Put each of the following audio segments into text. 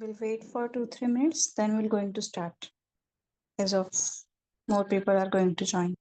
We'll wait for 2-3 minutes, then we're going to start. As of more people are going to join.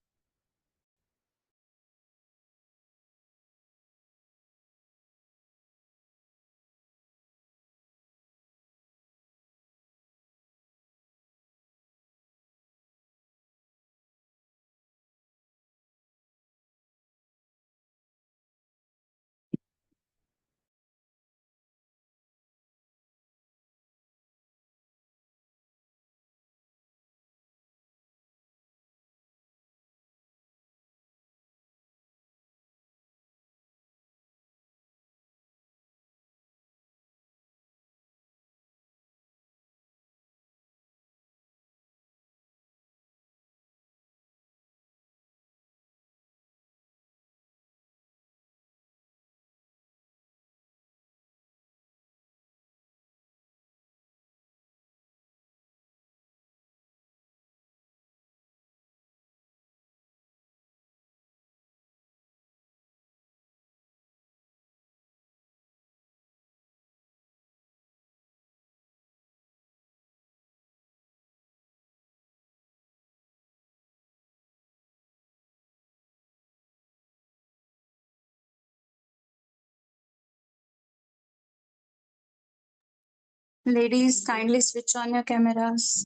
Ladies, kindly switch on your cameras.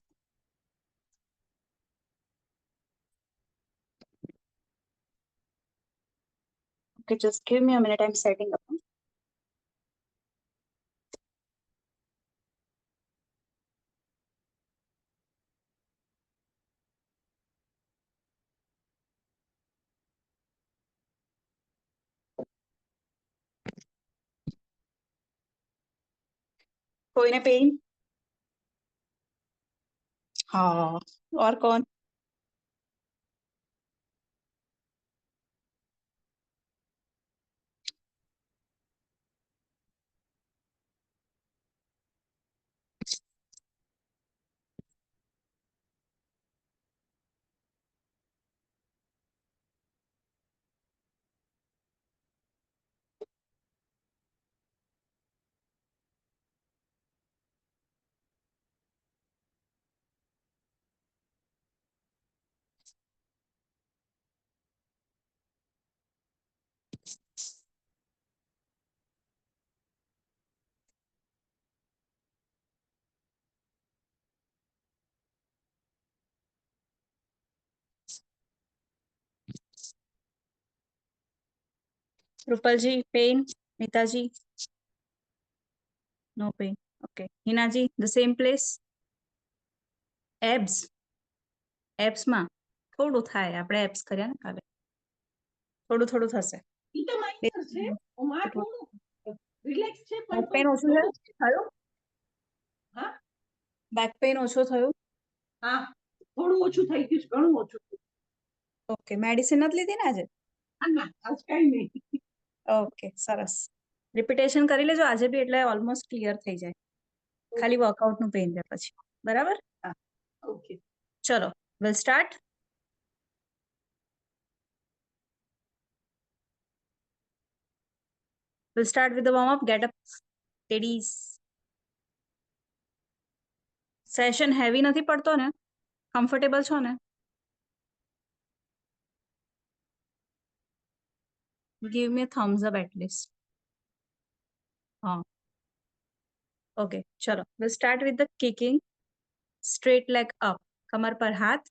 Okay, just give me a minute. I'm setting up. कोई ने pen? हाँ, और कौन? Rupal ji, pen? Nita ji? No pen. Okay. Hina ji, the same place? Abs? Abs માં થોડું થાય, આપણે apps કર્યા ને કાલે, થોડું થોડું થશે. બેક પેન ઓછું થયું? હા, બેક પેન ઓછો થયો? હા, થોડું ઓછું થઈ ગયું, ઘણું ઓછું. ઓકે, મેડિસિન નથી લીધી ને આજે? ના, આજ કઈ નહીં. ઓકે, સરસ. રિપીટેશન કરી લેજો આજે બી, એટલે ઓલમોસ્ટ ક્લિયર થઈ જાય. ખાલી વર્કઆઉટ નું પેન રહે પછી. બરાબર? હા, ઓકે. ચલો, will start. We'll start with the warm-up. Get up, ladies. Session heavy નથી પડતો ને? કમ્ફર્ટેબલ છો ને? Give me a thumbs up at least. हाँ. Okay, चलो. We'll start with the kicking. Straight leg up. કમર પર હાથ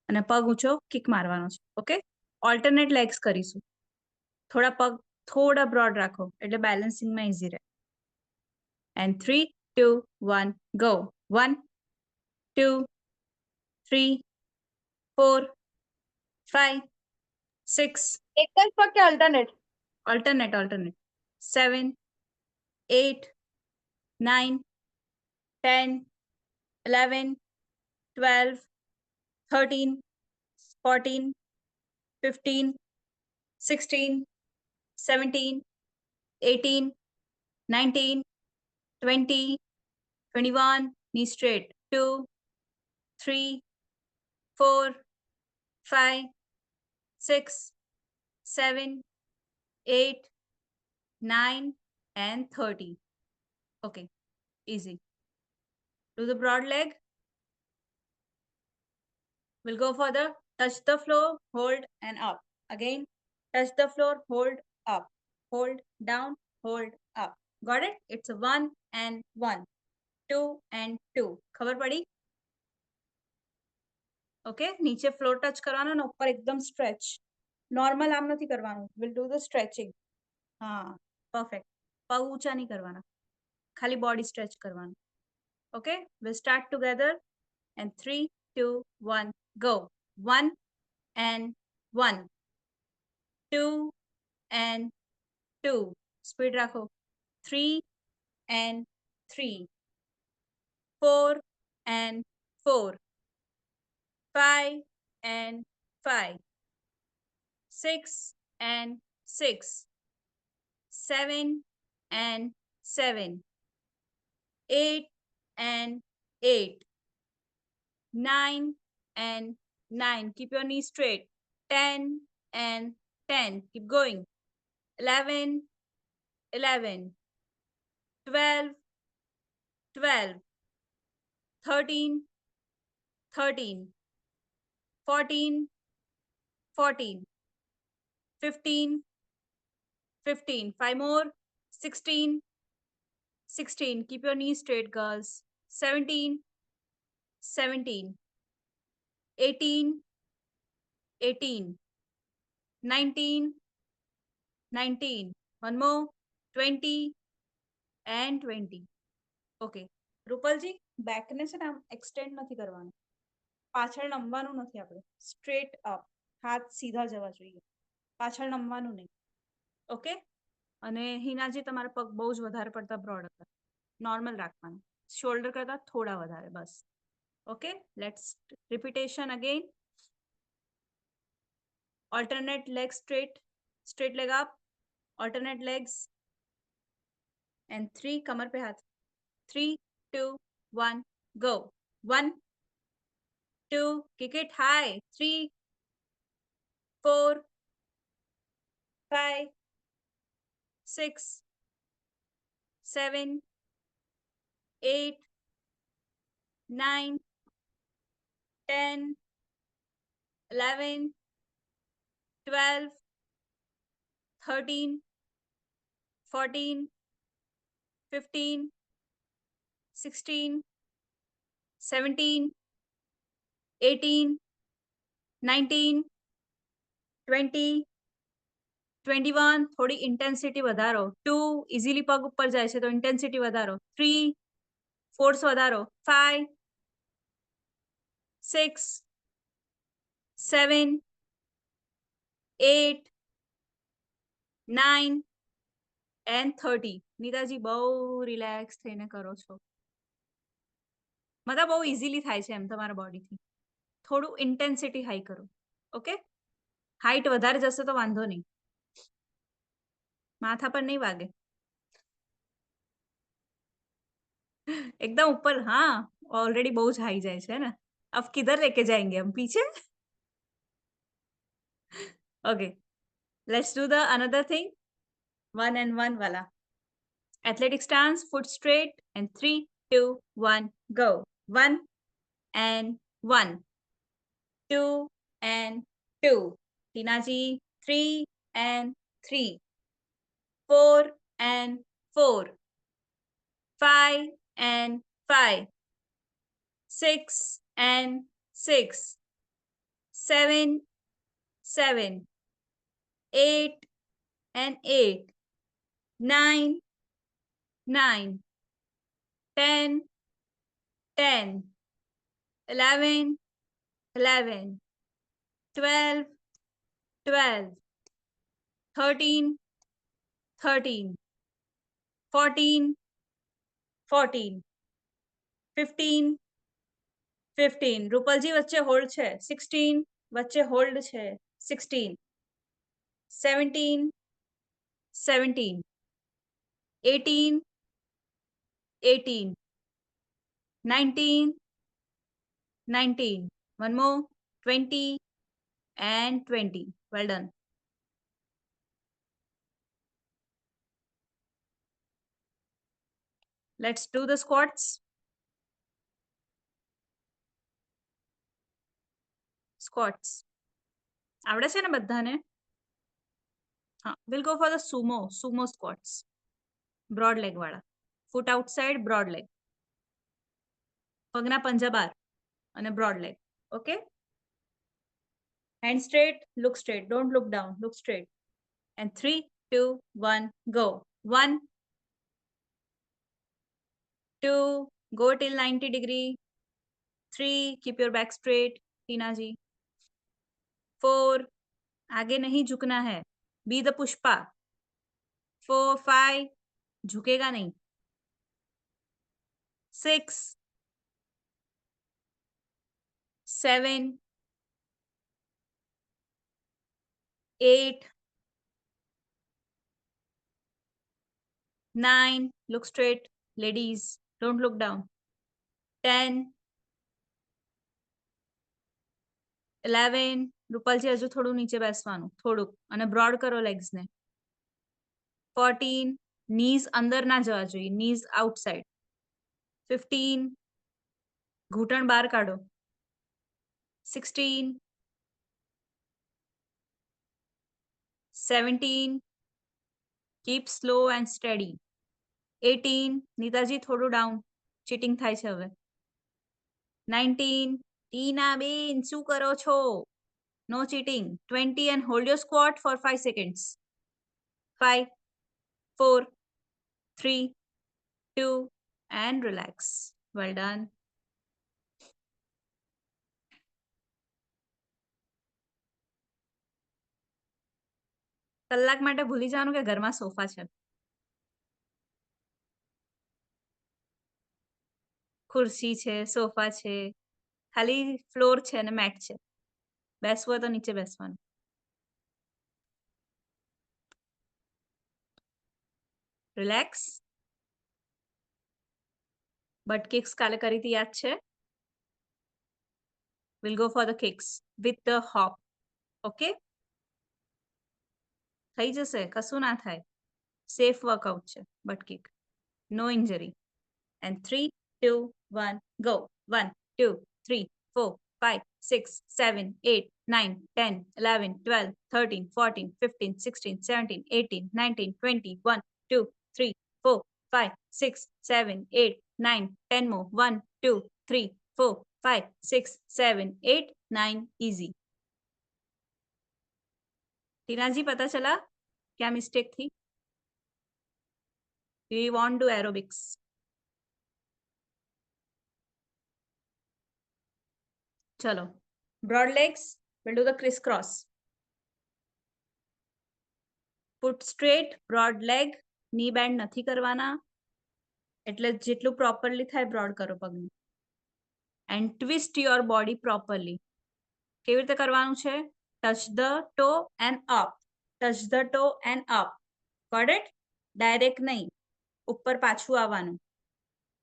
અને પગ ઊંચો કિક મારવાનો છે. ઓકે? ઓલ્ટરનેટ લેગ્સ કરીશું. થોડા પગ થોડા બ્રોડ રાખો એટલે બેલેન્સિંગમાં ઈઝી રહે. And 3, 2, 1, go. 1, 2, 3, 4, 5, 6. એક જ પગ કે alternate? Alternate. 7, 8, 9, 10, 11, 12, 13, 14, 15, 16, 17, 18, 19, 20, 21, knee straight. 2, 3, 4, 5, 6, 7, 8, 9, and 30. Okay, easy. Do the broad leg. We'll go further. Touch the floor, hold and up. Again, touch the floor, hold up. Hold down, hold up. Got it? It's a 1 and 1, 2 and 2. ખબર પડી? Okay, નીચે floor touch કરવાનો ને ઉપર એકદમ stretch. Normal આમ નથી કરવાનું. Will do the stretching. હા, પરફેક્ટ. પગ ઊંચા નહીં કરવાના. ખાલી બોડી સ્ટ્રેચ કરવાનું. Okay, we'll start together and 3, 2, 1, go. 1 and 1, 2 and 2. Speed રાખો. 3 and 3, 4 and 4, 5 and 5, 6 and 6, 7 and 7, 8 and 8, 9 and 9. Keep your knees straight. 10 and 10. Keep going. 11, 11, 12, 12, 13, 13, 14, 14, 15, 15. 5 more. 16, 16. Keep your knees straight, girls. 17, 17, 18, 18, 19, 19. One more. 20 and 20. Okay, રૂપલજી બેકને છે ને આમ extend નથી કરવાનું. પાછળ નમવાનું નથી આપણે. Straight up. હાથ સીધા જવા જોઈએ. પાછળ નમવાનું નહીં. ઓકે, અને હિનાજી તમારા પગ બહુ જ વધારે પડતા બ્રોડ હતા. નોર્મલ રાખવાનું. શોલ્ડર કરતા થોડા વધારે બસ. Okay, let's repetition again. Alternate leg straight, straight leg up, alternate legs, and 3, कमर पे हाथ. 3, 2, 1, go. 1, 2, kick it high. 3, 4, 5, 6, 7, 8, 9, 10, 11, 12, 13, 14, 15, 16, 17, 18, 19, 20, 21. થોડી ઇન્ટેન્સિટી વધારો. 2, ઇઝીલી પગ ઉપર જાય છે તો ઇન્ટેન્સિટી વધારો. 3, ફોર્સ વધારો. 5, 6, 7, 8, 9 and 30. નીતાજી બહુ રિલેક્સ થઈને કરો છો. મતલબ બહુ ઇઝીલી થાય છે એમ તમારા બોડીથી. થોડું ઇન્ટેન્સિટી હાઈ કરો. ઓકે, હાઈટ વધારે જશે તો વાંધો નહીં. માથા પર નહીં વાગે. एकदम ऊपर. हाँ, ऑलरेडी बहुत हाई जाए છે ને. अब किधर लेके जाएंगे हम? पीछे. Okay, let's do the another thing. 1 and 1 वाला. Athletic stance, foot straight, and 3, 2, 1, go. 1 and 1, 2 and 2. Tinaji. 3 and 3, 4 and 4, 5 and 5, 6 and 6, 7, 7, 8 and 8, 9, 9, 10, 10, 11, 11, 12, 12, 13, 13, 14, 14, 15, 15. રૂપલજી વચ્ચે હોલ્ડ છે. 16 વચ્ચે હોલ્ડ છે. 16, 17, 17, 18, 18, 19, 19. One more. 20 and 20. Well done. Let's do the squats. Squats. આવડે છે ને બધાને? હા, we'll go for the sumo squats. Broad leg વાળા. Foot outside, broad leg. પગના પંજા બહાર અને broad leg. Okay? Hand straight, look straight. Don't look down, look straight. And 3, 2, 1, go. 1, 2, go till 90 degree. 3, keep your back straight, टीना जी. 4, आगे नहीं झुकना है. Be the Pushpa. 4, 5, झुकेगा नहीं. 6, 7, 8, 9, look straight, ladies, don't look down. 10, 11, રૂપાલજી હજુ થોડું નીચે બેસવાનું, થોડુંક, અને બ્રોડ કરો લેગ્સ ને. 14, knees અંદર ના જવા જોઈએ, knees outside. 15, ઘૂંટણ બહાર કાઢો. 16, 17, keep slow and steady. 18, નીતાજી થોડું ડાઉન, ચીટિંગ થાય છે હવે. 19, ટીના બેન શું કરો છો? No cheating. 20, and hold your squat for 5 seconds. 5, 4, 3, 2, and relax. Well done. કલાક માટે ભૂલી જવાનું કે ઘરમાં સોફા છે. ખુરશી છે, સોફા છે, ખાલી ફ્લોર છે અને મેટ છે. બેસવું હોય તો નીચે બેસવાનું. રિલેક્સ. બટ કિક્સ કાલે કરી હતી, યાદ છે? We'll go for the kicks with the hop. Okay? થઈ જશે, કશું ના થાય. સેફ વર્કઆઉટ છે but kick. No injury. And 3, 2, 1, go. 1, 2, 3, 4, 5, 6, 7, 8, 9, 10, 11, 12, 13, 14, 15, 16, 17, 18, 19, 20, 1, 2, 3, 4, 5, 6, 7, 8, 9, 10 more. 1, 2, 3, 4, 5, 6, 7, 8, 9. Easy. टीना जी पता चला क्या मिस्टेक थी? Do you want to do aerobics? चलो. Broad legs. We'll do the crisscross. Foot straight, broad leg. Knee bend નથી કરવાના. એટલે જેટલું properly થાય broad કરો પગને. And twist your body properly. કેવી રીતે કરવાનું છે? Touch the toe and up. Touch the toe and up. Got it? Direct નહીં. ઉપર પાછું આવવાનું.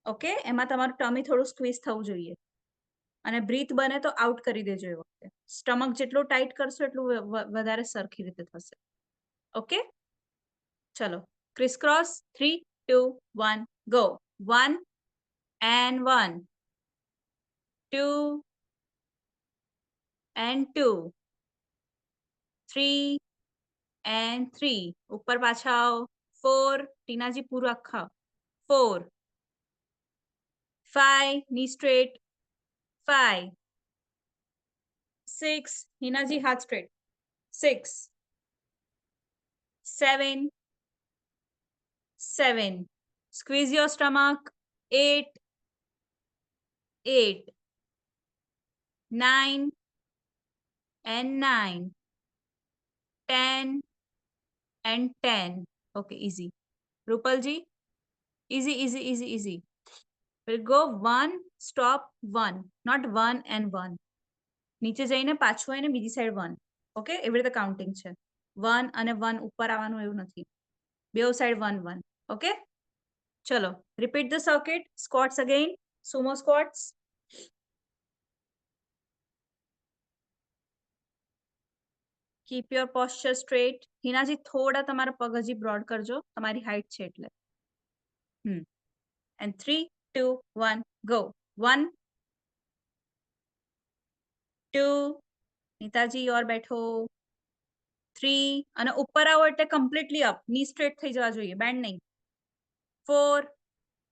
ઓકે? એમાં તમારું ટમી થોડું સ્ક્વીઝ થવું જોઈએ. અને બ્રીથ બને તો આઉટ કરી દેજો એ વખતે. સ્ટમક જેટલું ટાઈટ કરશો એટલું વધારે સરખી રીતે થશે. ઓકે? ચલો. Crisscross. 3, 2, 1, go. 1 and 1. 2 and 2. 3 and 3. ઉપર પાછા આવો. 4. ટીનાજી પૂરું આખા. 4. 5. knee straight. 5. 6. હિનાજી હાથ straight. 6. 7. 7. Squeeze your stomach. 8. 8. 9 and 9. 10 and 10. Okay, easy. Rupalji, easy, easy, easy, easy. We'll go 1, stop, 1. Not 1 and 1. નીચે જઈને પાછું આવીને બીજી સાઈડ 1. ઓકે, એવી રીતે કાઉન્ટિંગ છે. 1 અને 1 ઉપર આવવાનું એવું નથી. બેવ સાઈડ 1, 1. ઓકે, ચલો. Repeat the circuit. Squats again. Sumo squats. Keep your posture straight. હિનાજી થોડા તમારા પગ હજી બ્રોડ કરજો. તમારી હાઈટ છે એટલે. and 3 2 1 go 1 2 નીતાજી और બેઠો 3 અને ઉપર આવો એટલે કમ્પ્લીટલી અપ ની સ્ટ્રેટ થઈ જવા જોઈએ બેન્ડ નહીં 4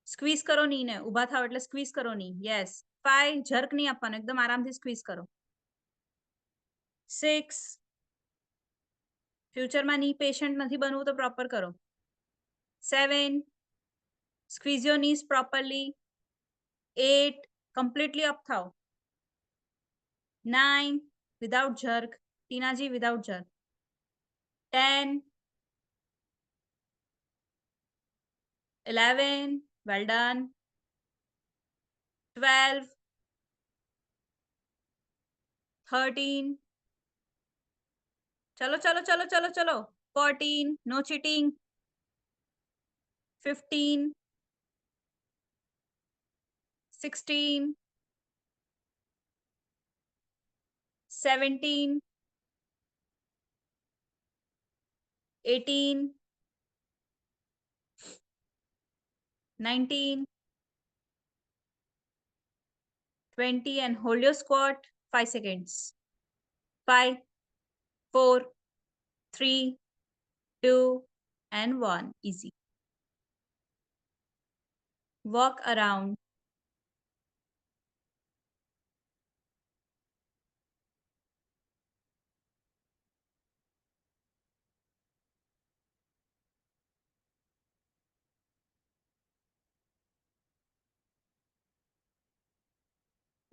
સ્ક્વીઝ કરો નીને ઊભા થાવ એટલે સ્ક્વીઝ કરો ની યસ 5 જર્ક નહીં આપવાનું એકદમ આરામથી સ્ક્વીઝ કરો 6 ફ્યુચરમાં ની પેશન્ટ નથી બનવું તો પ્રોપર કરો 7 squeeze your knees properly 8 completely up થાવ 9 without jerk Tina ji without jerk 10 11 well done 12 13 चलो चलो चलो चलो चलो 14 no cheating 15 16 17 18 19 20 and hold your squat 5 seconds 5 4 3 2 and 1 easy walk around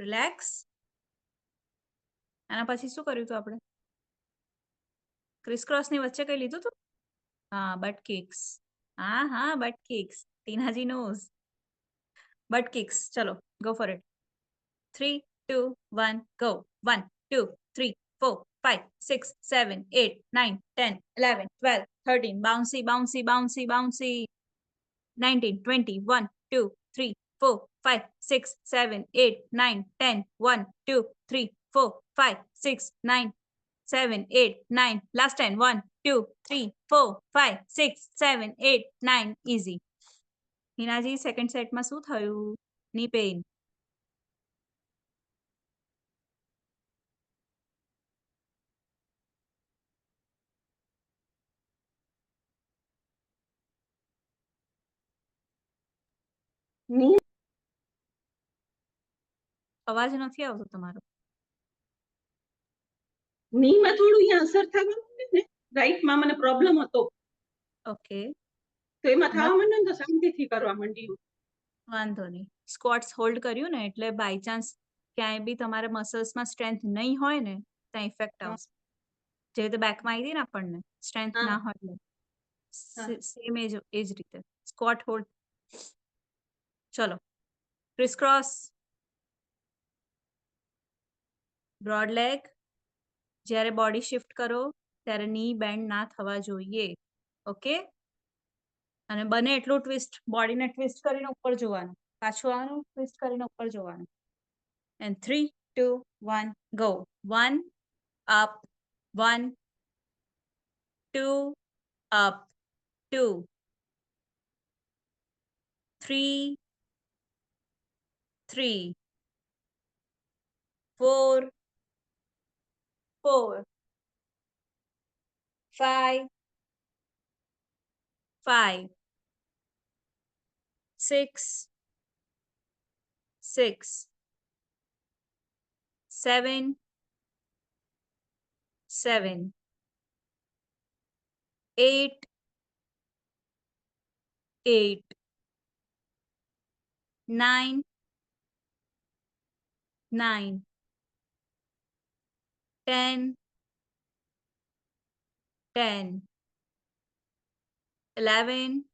relax આના પછી શું કર્યું હતું આપણે ક્રિસ ક્રોસ ની વચ્ચે કઈ લીધું હતું હા બટ કિક્સ હા butt kicks Tina ji knows butt kicks ચલો go for it 3 2 1 go 1 2 3 4 5 6 7 8 9 10 11 12 13 bouncy bouncy bouncy bouncy 19 20 1 2 3 4 5 6 7 8 9 10 1 2 3 4 5 6 9 7 8 9 last 10 1 2 3 4 5 6 7 8 9 easy હિનાજી second સેટમાં શું થયું ની પેઇન અવાજ નથી આવતો તમારો નીમાં થોડું અહીંયા અસર થવા માંડે ને રાઈટમાં મને પ્રોબ્લેમ હતો ઓકે તો એમાં થવા માંડે ને તો શાંતિથી કરવા માંડી વાંધો નહીં સ્ક્વોટ્સ હોલ્ડ કર્યું ને એટલે બાય ચાન્સ ક્યાંય બી તમારા મસલ્સમાં સ્ટ્રેન્થ નહીં હોય ને ત્યાં ઇફેક્ટ આવશે જે રીતે બેકમાં આવી હતી ને આપણને સ્ટ્રેન્થ ના હોય સેમ એ જ રીતે સ્ક્વોટ હોલ્ડ ચલો ક્રિસ ક્રોસ બ્રોડ લેગ જ્યારે બોડી શિફ્ટ કરો ત્યારે ની બેન્ડ ના થવા જોઈએ ઓકે અને બને એટલું ટ્વિસ્ટ બોડીને ટ્વિસ્ટ કરીને ઉપર જોવાનું પાછું આવવાનું ટ્વિસ્ટ કરીને ઉપર જોવાનું and 3 2 1 go 1 up 1 2 up 2 3 3 4 4 5 5 6 6 7 7 8 8 9 9 10 10 11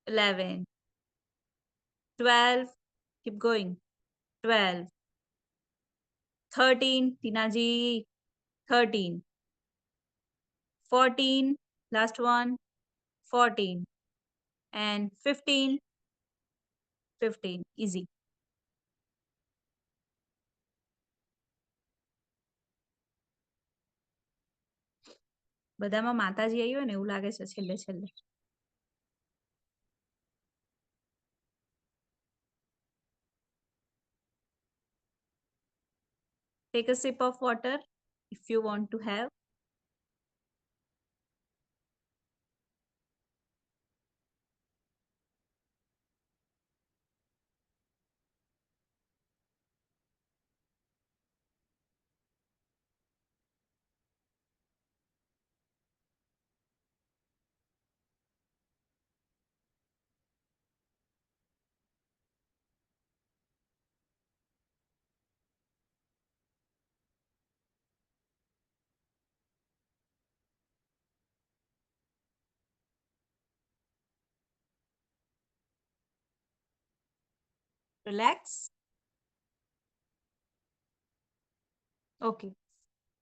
11 12 keep going 12 13 Tinaji 13 14 last one 14 and 15 15 easy બધામાં માતાજી આવ્યો ને એવું લાગે છે છેલ્લે છેલ્લે Take a sip of water if you want to have. Relax. Okay.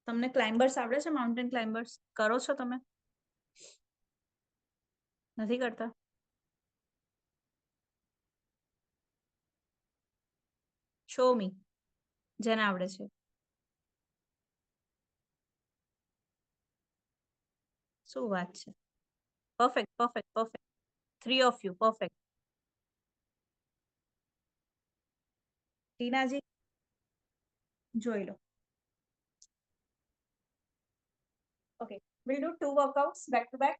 તમને ક્લાઇમ્બર્સ આવડે છે? માઉન્ટેન ક્લાઇમ્બર્સ કરો છો તમે? નથી કરતા? શો મી જેને આવડે છે. શું વાત છે? Perfect perfect perfect. 3 of you perfect. ટીનાજી જોઈ લો. Okay, we'll do 2 workouts back to back.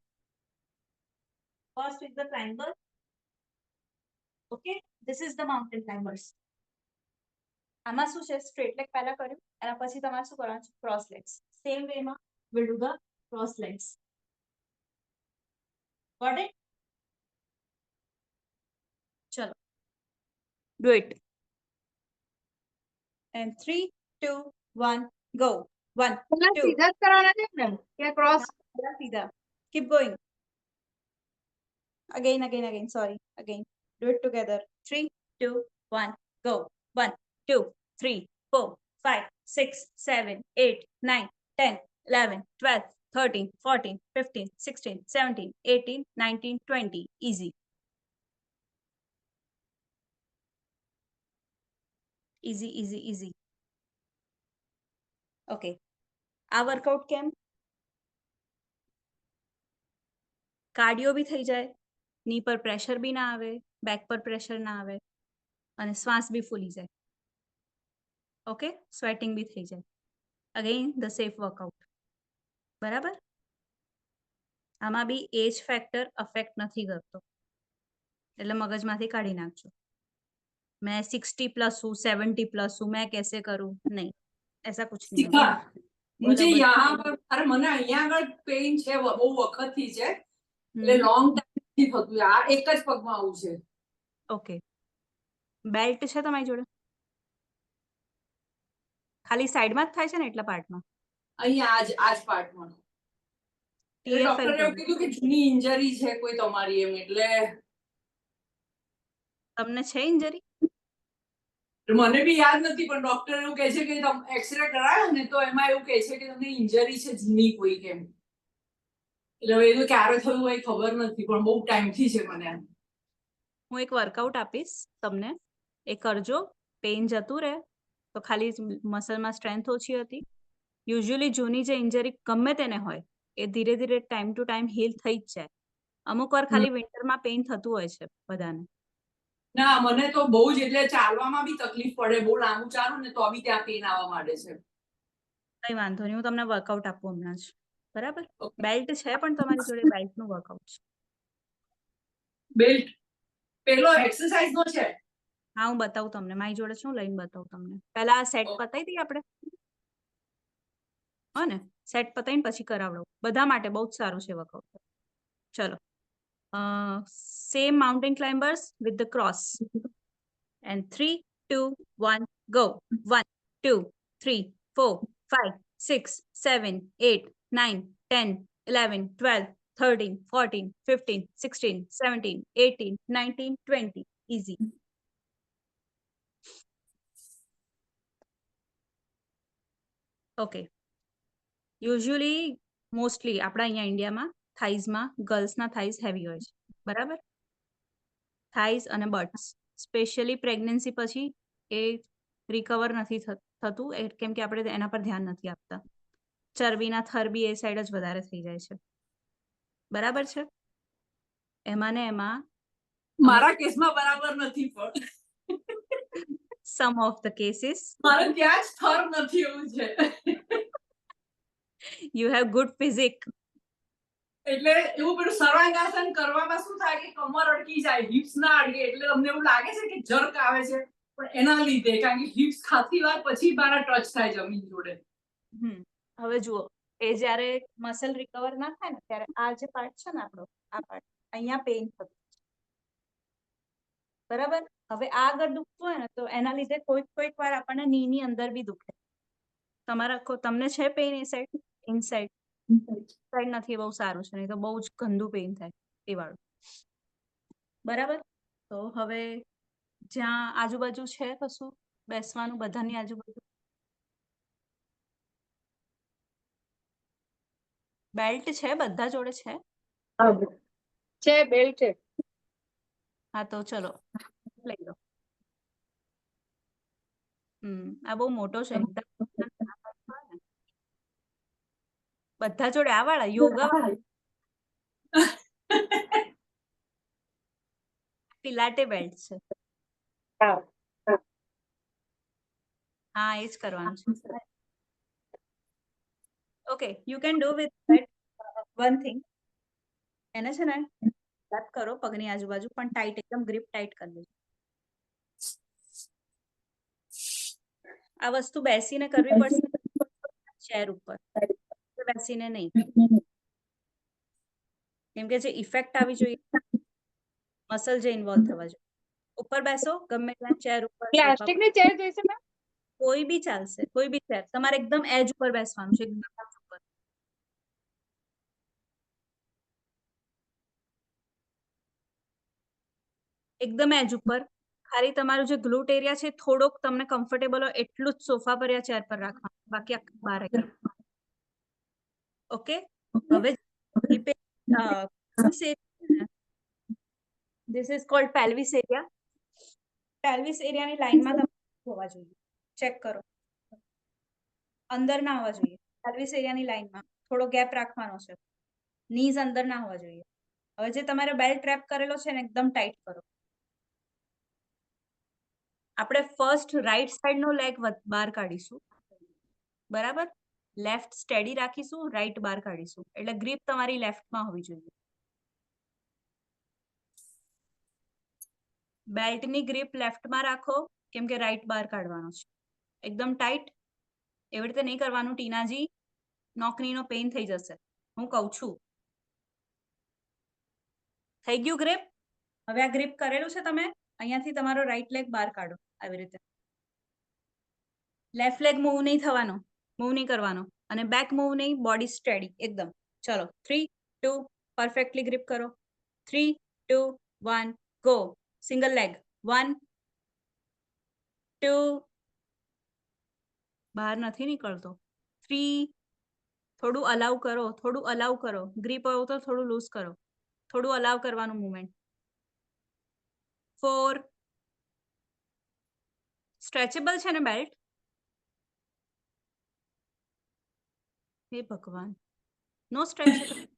First with the climber. Okay, this is the mountain climbers. આમાં શું છે? સ્ટ્રેટ લેગ પહેલા કર્યું, એના પછી તમારે શું કરવાનું છે? Cross legs. સેમ વે માં we'll do the cross legs. Got it? ચલો. Do it. And 3, 2, 1, go. 1, 2. સીધા જ કરવાના છે ને કે ક્રોસ? સીધા. Keep going. Again. Sorry. Again. Do it together. 3, 2, 1, go. 1, 2, 3, 4, 5, 6, 7, 8, 9, 10, 11, 12, 13, 14, 15, 16, 17, 18, 19, 20. Easy. Easy. Okay. આ વર્કઆઉટ કેમ? કાર્ડિયો બી થઈ જાય, ની પર પ્રેશર બી ના આવે, બેક પર પ્રેશર ના આવે, અને શ્વાસ બી ફૂલી જાય. ઓકે, સ્વેટિંગ બી થઈ જાય. Again the safe workout. બરાબર? આમાં બી એજ ફેક્ટર અફેક્ટ નથી કરતો, એટલે મગજમાંથી કાઢી નાખજો. मैं 60 प्लस हूँ, 70 प्लस हूँ, मैं कैसे करूँ? नहीं, ऐसा कुछ नहीं होगा. मुझे यहाँ पर अरे મને અહીંયા આગળ પેઇન છે, બહુ વખતથી છે, એટલે લોંગ ટાઈમ થી થતું છે. આ એક જ પગમાં આવું છે. ઓકે, બેલ્ટ છે તમારી જોડે? ખાલી સાઈડમાં જ થાય છે ને એટલા પાર્ટમાં? અહીંયા આજ પાર્ટમાં. ડોક્ટરે એવું કીધું કે જૂની ઇન્જરી છે કોઈ તમારી, એમ એટલે તમને છે ઇન્જરી? મને બી યાદ નથી, પણ ડોક્ટર એવું કહે છે કે તમે એક્સરે કરાયો ને તો એમાં એવું કહે છે કે તમને ઇન્જરી છે જૂની કોઈ કેમ. એટલે હવે એ તો ક્યારે થયું હોય ખબર નથી, પણ બહુ ટાઈમથી છે મને. હું એક વર્કઆઉટ આપીશ તમને, એ કરજો, પેઇન જતું રહે. તો ખાલી મસલમાં સ્ટ્રેન્થ ઓછી હતી. યુઝ્યુઅલી જૂની જે ઇન્જરી ગમે તેને હોય એ ધીરે ધીરે ટાઈમ ટુ ટાઈમ હીલ થઈ જ જાય. અમુક વાર ખાલી વિન્ટરમાં પેઇન થતું હોય છે બધાને. ના, મને તો બહુ જ, એટલે ચાલવામાં બી તકલીફ પડે, બહુ લાંબુ ચાલું ને તો બી ત્યાં પેઇન આવવા માંડે છે. કઈ વાંધો નહીં, હું તમને વર્કઆઉટ આપું હમણાં જ. બરાબર? બેલ્ટ છે પણ તમારી જોડે બેલ્ટનું વર્કઆઉટ છે. બેલ્ટ પેલો એક્સરસાઇઝ નો છે? હા, હું બતાવું તમને, મારી જોડે શું લઈને બતાવું તમને. પહેલા આ સેટ પતાવી દઈએ આપણે, હા ને? સેટ પતાવીને પછી કરાવડો. બધા માટે બહુ જ સારું છે વર્કઆઉટ. ચલો, same mountain climbers with the cross. And 3, 2, 1, go. 1, 2, 3, 4, 5, 6, 7, 8, 9, 10, 11, 12, 13, 14, 15, 16, 17, 18, 19, 20. Easy. Okay, usually mostly આપણા અહીંયા ઇન્ડિયામાં થાઈઝમાં ગર્લ્સના થાઈઝ હેવી હોય છે. બરાબર? થાઈઝ અને બટ્સ સ્પેશિયલી પ્રેગ્નન્સી પછી એ રિકવર નથી થતું, કેમ કે આપણે એના પર ધ્યાન નથી આપતા. ચરબીના થર બી એ સાઈડ જ વધારે થઈ જાય છે. બરાબર છે? એમાં ને એમાં મારા કેસમાં બરાબર નથી, પણ some of the cases. મારે ત્યાં જ થર નથી એવું છે. You have good physique. એટલે એવું પેલું સર્વાંગાસન કરવામાં શું થાય કે કમર અડકી જાય, હિપ્સ ના અડકે, એટલે તમને એવું લાગે છે કે જર્ક આવે છે, પણ એના લીધે કારણ કે હિપ્સ ખાસી વાર પછી મારા ટચ થાય જમીન જોડે. હવે જુઓ, એ જ્યારે મસલ રિકવર ના થાય ને ત્યારે આ જે પાર્ટ છે ને આપણો, આ પાર્ટ અહીંયા પેઇન થતું છે, બરાબર. હવે આ આગળ દુખતું હોય ને તો એના લીધે કોઈક વાર આપણને નીની અંદર બી દુખે. તમને છે પેઇન એ સાઈડ? ઇનસાઇડ સાઈડ નથી, બહુ સારું છે, નહીં તો બહુ જ ગંદુ પેઇન થાય એ વાળું, બરાબર. તો હવે જ્યાં આજુબાજુ છે કશું બેસવાનું, બધાની આજુબાજુ બેલ્ટ છે, બધા જોડે છે? છે, બેલ્ટ છે. હા તો ચલો લઈ લો. આ બહુ મોટો છે એકદમ. બધા જોડે આ વાળા યોગા પિલાટે બેલ્ટ છે. હા એ જ કરવાનું છે. Okay, you can do with that one thing. એને છે ને રેપ કરો પગની આજુબાજુ, પણ ટાઈટ, એકદમ ગ્રીપ ટાઈટ કરી દેજો. આ વસ્તુ બેસીને કરવી પડશે, ચેર ઉપર બેસીને નહીં, કેમ કે જે ઇફેક્ટ આવી જોઈએ મસલ જે ઇન્વોલ્વ થવા જોઈએ. ઉપર બેસો ગમે ત્યાં, ચેર ઉપર, પ્લાસ્ટિકની ચેર જોઈશે મેમ? કોઈ બી ચાલશે, કોઈ બી ચેર. તમારે એકદમ એજ ઉપર બેસવાનું છે, એકદમ એજ ઉપર. એકદમ એજ ઉપર. ખાલી તમારું જે ગ્લુટ એરિયા છે થોડોક તમને કમ્ફર્ટેબલ હોય એટલું જ સોફા પર યા ચેર પર રાખવાનું, બાકી આખું બહાર આવી. ઓકે, હવે ધીસ ઇઝ કોલ્ડ પેલ્વિસ એરિયા. પેલ્વિસ એરિયાની લાઈનમાં તમે હોવા જોઈએ, ચેક કરો. અંદર ના હોવા જોઈએ. પેલ્વિસ એરિયાની લાઈનમાં થોડો ગેપ રાખવાનો છે. નીઝ અંદર ના હોવા જોઈએ. હવે જે તમારે બેલ્ટ ટ્રેપ કરેલો છે ને એકદમ ટાઈટ કરો. આપણે ફર્સ્ટ રાઈટ સાઈડ નો લેગ બહાર કાઢીશું, બરાબર. લેફ્ટ સ્ટેડી રાખીશું, રાઈટ બહાર કાઢીશું, એટલે ગ્રીપ તમારી લેફ્ટમાં હોવી જોઈએ. બેલ્ટની ગ્રીપ લેફ્ટમાં રાખો, કેમ કે રાઈટ બહાર કાઢવાનો છે. એકદમ ટાઈટ. એવી રીતે નહીં કરવાનું ટીનાજી, નોકરીનો પેઇન થઈ જશે, હું કહું છું. થઈ ગયું ગ્રીપ? હવે આ ગ્રીપ કરેલું છે તમે, અહીંયાથી તમારો રાઈટ લેગ બહાર કાઢો આવી રીતે. લેફ્ટ લેગ મૂવ નહીં થવાનો, મૂવ નહીં કરવાનો, અને બેક મૂવ નહીં, બોડી સ્ટેડી એકદમ. ચલો 3, 2, પરફેક્ટલી ગ્રીપ કરો. 3, 2, 1 ગો. સિંગલ લેગ 1, 2, બહાર નથી નીકળતો. 3, થોડું અલાઉ કરો, થોડું અલાઉ કરો. ગ્રીપ હોય તો થોડું લૂઝ કરો, થોડું અલાઉ કરવાનું મુવમેન્ટ. 4, સ્ટ્રેચેબલ છે ને બેલ્ટ? હે ભગવાન, નો સ્ટ્રેચેબલ.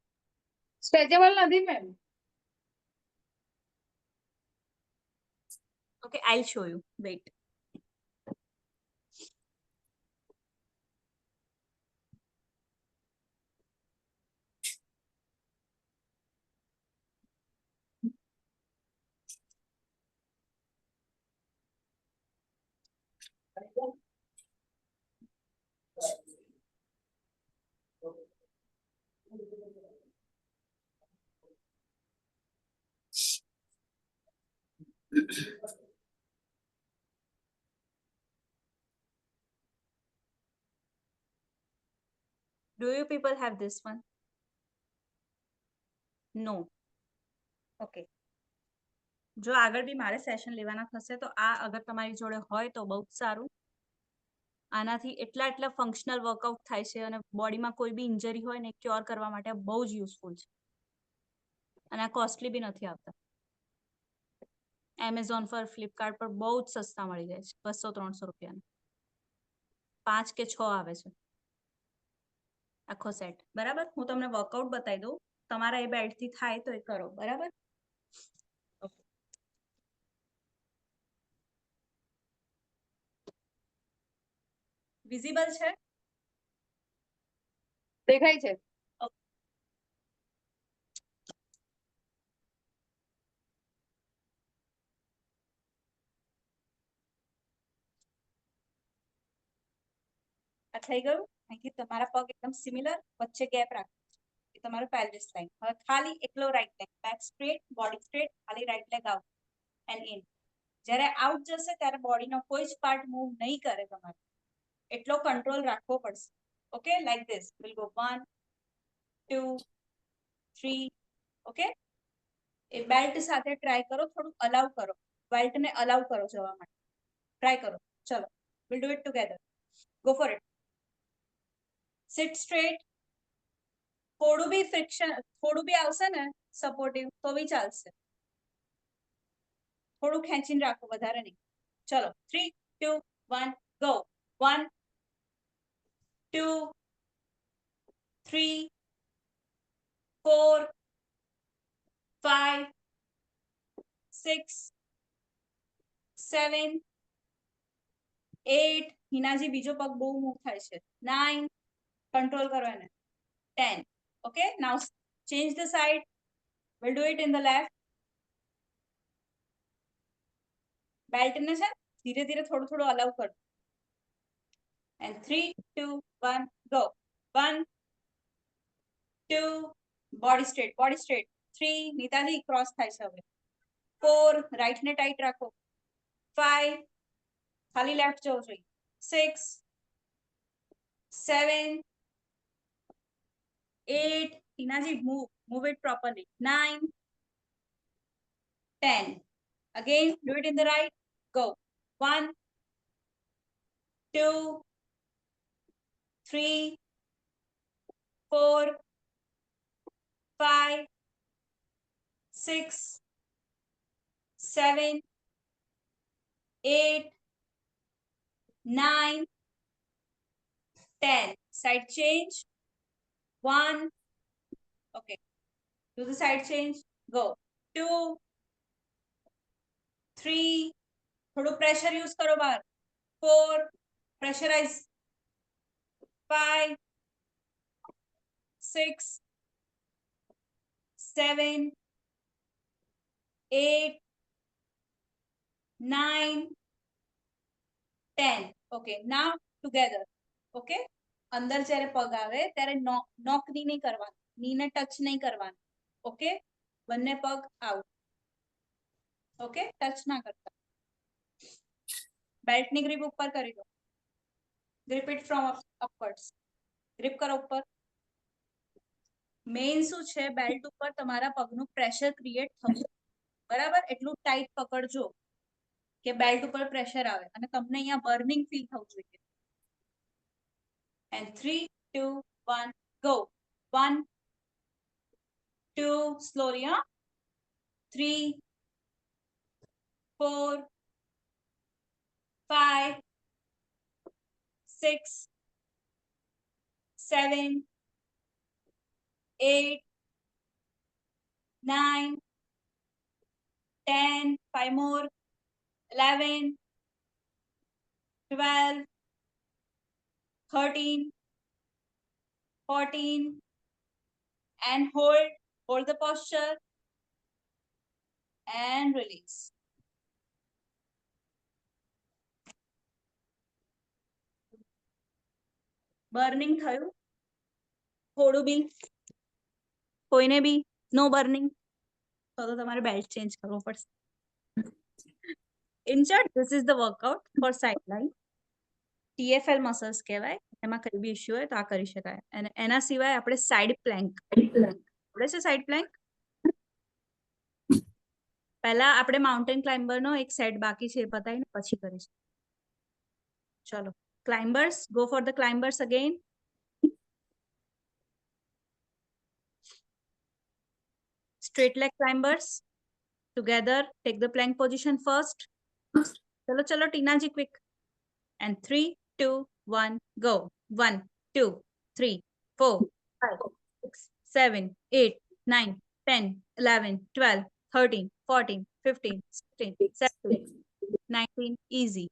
સ્ટ્રેચેબલ નથી ma'am. Okay, I'll show you, wait. Do you people have this one? No. Okay. જો આગળ બી મારે સેશન લેવાના થશે તો આ અગર તમારી જોડે હોય તો બહુ સારું. આનાથી એટલા ફંક્શનલ વર્કઆઉટ થાય છે અને બોડીમાં કોઈ બી ઇન્જરી હોય ને ક્યોર કરવા માટે બહુ જ યુઝફુલ છે. અને આ કોસ્ટલી બી નથી આવતા. એમેઝોન પર, ફ્લિપકાર્ટ પર બહુ જ સસ્તા મળી જાય છે, 200-300 રૂપિયાના. 5 કે 6 આવે છે આખો સેટ, બરાબર. હું તમને વર્કઆઉટ બતાવી દઉં, તમારા એ બેલ્ટ થી થાય તો એ કરો, બરાબર. વિઝિબલ છે? દેખાય છે. આ થઈ ગયું. અહીંથી તમારા પગ એકદમ સિમિલર, વચ્ચે ગેપ રાખો. એ તમારું પેલ્વિસ લાઈન. હવે ખાલી એકલો right leg, back straight, body straight, ખાલી right leg out and in. જ્યારે આઉટ જશે ત્યારે બોડીનો કોઈ જ પાર્ટ મૂવ નહીં કરે તમારે. એટલો કંટ્રોલ રાખવો પડશે. Okay, like this. Will go 1 2 3. Okay, A belt સાથે ટ્રાય કરો, થોડું અલાઉ કરો, બેલ્ટને અલાઉ કરો જવા માટે. ટ્રાય કરો. ચલો, will do it together. Go for it. Sit straight. થોડું બી ફ્રિક્શન, થોડું બી આવશે ને સપોર્ટિવ તો બી ચાલશે. થોડું ખેંચીને રાખો, વધારે નહીં. ચલો 3 2 1 ગો. 1 2 3 4 5 6 7 8. હિનાજી બીજો પગ બહુ મૂવ થાય છે. 9. કંટ્રોલ કરો એને. 10. Okay, now change the side. We'll do it in the left. Belt ને છે ધીરે ધીરે થોડું થોડું અલાઉ કરો. And 3 2 1 go. 1 2 body straight, body straight. 3 નીતાજી cross થાય છે હવે. 4 રાઈટ ને ટાઈટ રાખો. 5 ખાલી લેફ્ટ જવું જોઈએ. 6 7 8. ટીનાજી move it properly. 9 10. Again, do it in the right. Go. 1 2 3 4 5 6 7 8 9 10. Side change. 1. Okay. Do the side change. Go. 2 3. થોડું પ્રેશર યુઝ કરો બહાર. 4. Pressurise. 5 6 7 8 9 10. Okay, now together. Okay, અંદર જ્યારે પગ આવે ત્યારે નોક ની નહીં કરવાનું, નીને ટચ નહીં કરવાનું. ઓકે, બંને પગ આઉટ. ઓકે, ટચ ના કરતા. બેલ્ટ ની ગ્રીપ ઉપર કરી દો. Grip it from upwards. Grip કરો ઉપર. મેઇન શું છે, બેલ્ટ ઉપર તમારા પગનું પ્રેશર ક્રિએટ થવું. બરાબર, એટલું ટાઈટ પકડજો કે બેલ્ટ ઉપર પ્રેશર આવે અને તમને અહીંયા બર્નિંગ ફીલ થવું જોઈએ. And 3 2 1 go. 1 2 slowly, 3 4 5 6 7 8 9 10. 5 more. 11 12 13 14. And hold the posture and release. Burning થયું થોડું બી? કોઈને બી નો બર્નિંગ? તો તમારે બેલ્ટ ચેન્જ કરવો પડશે. In short, this is the workout for sideline. TFL muscles કહેવાય. એમાં કઈ બી ઇશ્યુ હોય તો આ કરી શકાય. અને એના સિવાય આપણે સાઈડ પ્લેન્ક. આવડે છે સાઈડ પ્લેન્ક? પહેલા આપણે માઉન્ટેન ક્લાઇમ્બર નો એક સેટ બાકી છે, એ પતાવીને પછી કરીશું. ચલો, climbers, go for the climbers again. Straight leg climbers. Together, take the plank position first. Chalo, chalo, Tina ji, quick. And 3 2 1 go. 1 2 3 4 5 6 7 8 9 10 11 12 13 14 15 16 17 19. Easy.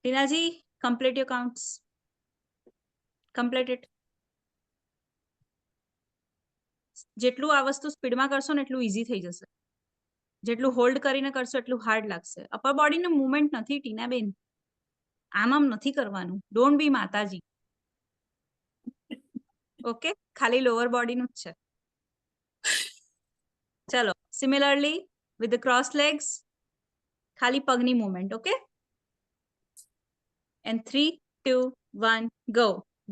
ટીનાજી, complete your counts. Complete it. જેટલું આ વસ્તુ સ્પીડમાં કરશો ને એટલું ઈઝી થઈ જશે. જેટલું હોલ્ડ કરીને કરશો એટલું હાર્ડ લાગશે. અપર બોડીનું મુવમેન્ટ નથી ટીનાબેન. આમ નથી કરવાનું. ડોન્ટ બી માતાજી. ઓકે, ખાલી લોઅર બોડીનું જ છે. ચલો, similarly with the cross legs, ખાલી પગની movement. Okay, and 3 2 1 go.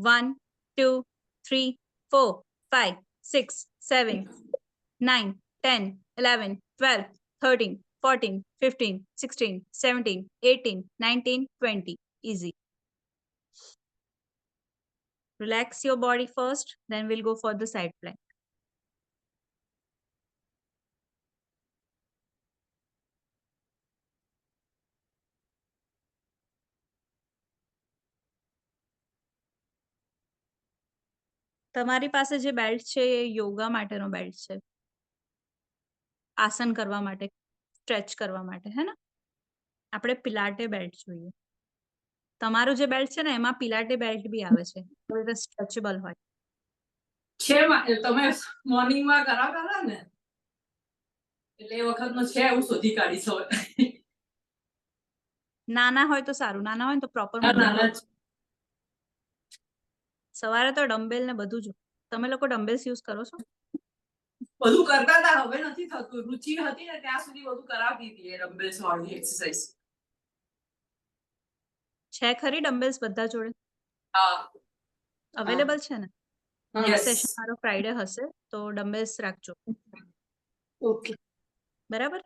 1 2 3 4 5 6 7 9 10 11 12 13 14 15 16 17 18 19 20. Easy. Relax your body first, then we'll go for the side plank. તમારી પાસે જે બેલ્ટ છે એ યોગા માટેનો બેલ્ટ છે, આસન કરવા માટે, સ્ટ્રેચ કરવા માટે, હે ને? આપણે પિલાટે બેલ્ટ જોઈએ. તમારું જે બેલ્ટ છે ને એમાં પિલાટે બેલ્ટ બી આવે છે, તો એ સ્ટ્રેચેબલ હોય છે. તમે મોર્નિંગમાં કરાવતા હતા ને, એટલે એ વખતનો છે, હું શોધી કાઢીશ હવે. નાના હોય તો સારું, નાના હોય તો પ્રોપર. સવારે તો ડમ્બેલ ને બધું જ. તમે લોકો ડમ્બેલ્સ યુઝ કરો છો? બધું કરતા હતા, હવે નથી થતું. રુચિ હતી ને ત્યાં સુધી બધું કરાવતી હતી એ ડમ્બેલ્સ વાળી એક્સરસાઇઝ. છે ખરી ડમ્બેલ્સ બધા જોડે? હા, અવેલેબલ છે ને? યસ. નેક્સ્ટ સેશન મારો ફ્રાઈડે હશે તો ડમ્બેલ્સ રાખજો. ઓકે, બરાબર.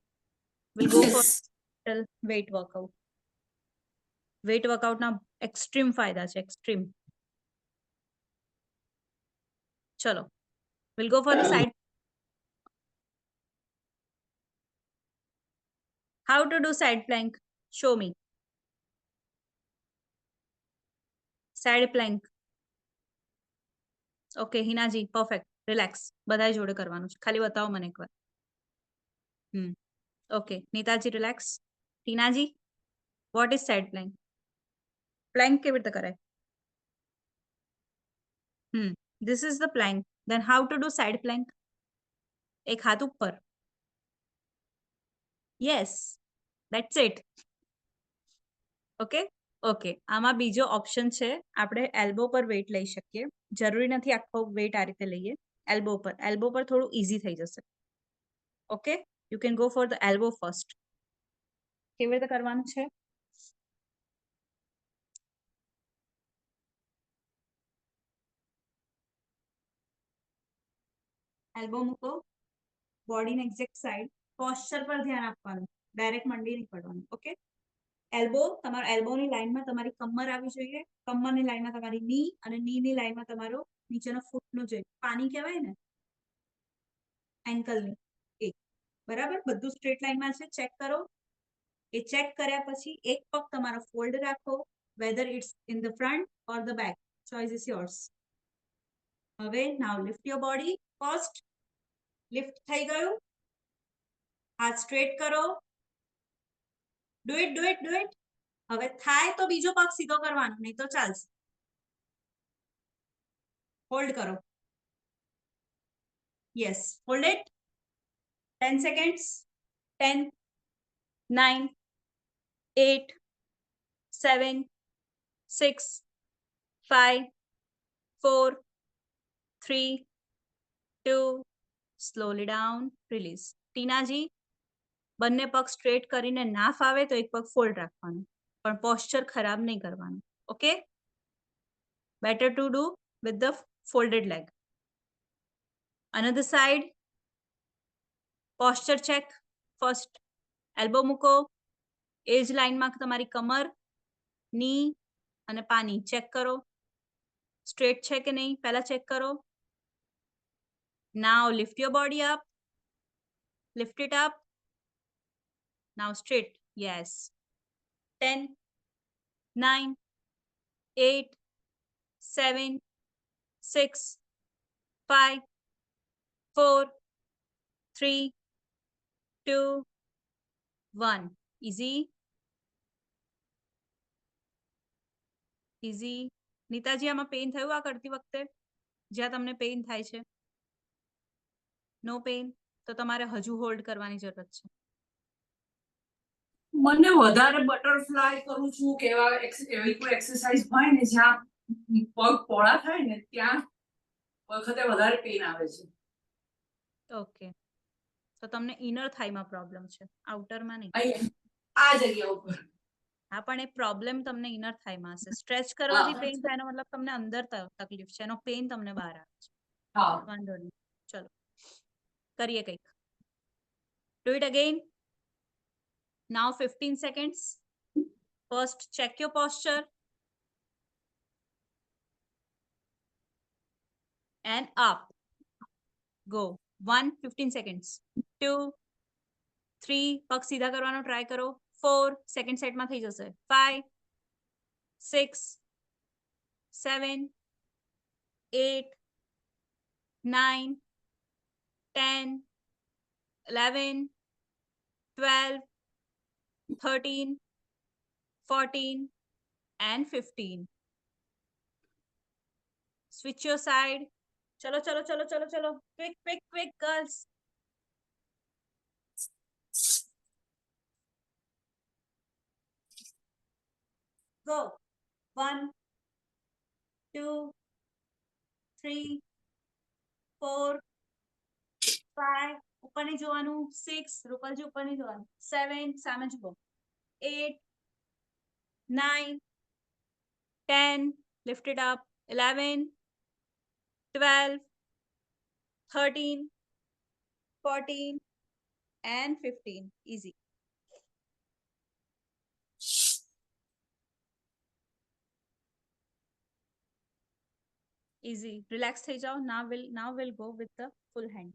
Will go for weight workout. Weight વર્કઆઉટના એક્સ્ટ્રીમ ફાયદા છે, એક્સ્ટ્રીમ. ચલો, will go for the side. How to do side plank? Show me. Side plank. Okay, હિનાજી, perfect. Relax. બધાય જોડે કરવાનું છે. ખાલી બતાવો મને એકવાર. Okay, નીતાજી, relax. ટીનાજી, what is side plank? Plank કેવી રીતે કરાય? This is the plank. Then how to do side plank? એક હાથ ઉપર. Yes, that's it. Okay. Okay, આમાં બીજો ઓપ્શન છે, આપણે એલ્બો પર વેઇટ લઈ શકીએ. જરૂરી નથી આખો વેઇટ આ રીતે લઈએ. એલ્બો પર થોડું ઈઝી થઈ જશે. Okay, you can go for the elbow first. કેવી રીતે કરવાનું છે? એલ્બો મૂકો, બોડીને એક્ઝેક્ટ સાઈડ. પોસ્ચર પર ધ્યાન આપવાનું, ડાયરેક્ટ મંડી નહીં પડવાનું. ઓકે, એલ્બો, તમારા એલ્બોની લાઈનમાં તમારી કમર આવી જોઈએ. કમરની લાઈનમાં તમારી ની, અને નીની લાઈનમાં તમારો નીચેનો ફૂટનો જે પાની કહેવાય ને, એન્કલની, એ. બરાબર, બધું સ્ટ્રેટ લાઈનમાં છે. ચેક કરો. એ ચેક કર્યા પછી એક પગ તમારો ફોલ્ડ રાખો, whether it's in the front or the back, choice is yours. હવે now lift your body first. Lift થઈ ગયું. હાથ સ્ટ્રેટ કરો. Do it, do it, do it. હવે થાય તો બીજો પગ સીધો કરવાનો, નહીં તો ચાલશે. હોલ્ડ કરો. Yes, hold it. 10 seconds. 10 9 8 7 6 5 4 3 2. Slowly down, release. Tina ji, બંને પગ સ્ટ્રેટ કરીને ના ફાવે તો એક પગ ફોલ્ડ રાખવાનું, પણ પોસ્ચર ખરાબ નહીં કરવાનું. Okay, better to do with the folded leg. Another side. Posture check. First elbow મૂકો, એ જ લાઈનમાં તમારી કમર, ની અને પાની ચેક કરો. સ્ટ્રેટ છે કે નહીં પહેલા ચેક કરો. Now lift your body up. Lift it up. Now straight. Yes. 10 9 8 7 6 5 4 3 2 1. Easy. Easy. નીતાજી આમાં પેઇન થયું આ કરતી વખતે જ્યાં તમને પેઇન થાય છે? નો પેઇન? તો તમારે હજુ હોલ્ડ કરવાની જરૂરત છે. મને વધારે બટરફ્લાય કરું છું કે એવી કોઈ એક્સરસાઇઝ હોય ને જ્યાં પગ પોળા થાય ને ત્યાં વખતે વધારે પેઇન આવે છે. ઓકે, તો તમને ઇનર થાઈમાં પ્રોબ્લેમ છે, આઉટરમાં નહીં. આ જગ્યા ઉપર. હા, પણ એ પ્રોબ્લેમ તમને ઇનર થાઈમાં હશે. સ્ટ્રેચ હા. કરવાથી પેઇન થાય એનો મતલબ તમને અંદર તકલીફ છે, એનો પેઇન તમને બહાર આવે છે. હા. વાંધો નહીં, ચલો કરીએ કંઈક. Do it again. Now 15 seconds. First, check your posture. And up. Go. 1, 15 seconds. 2, 3, પગ સીધા કરવાનો ટ્રાય કરો. 4, સેકન્ડ સેટમાં થઈ જશે. 5, 6, 7, 8, 9, 10, 11, 12, 13, 14, and 15. Switch your side. Chalo, chalo, chalo, chalo, chalo. Quick, quick, quick, girls. Go. 1, 2, 3, 4, 5. ઉપરની જોવાનું. 6. રૂપલજી ઉપરની જોવાનું. 7. સામે જુઓ. 8, 9, 10. Lift it up. 11, 12, 13, 14, and 15. Easy. Easy. Relax થઈ જાઓ. Now we'll go with the full hand.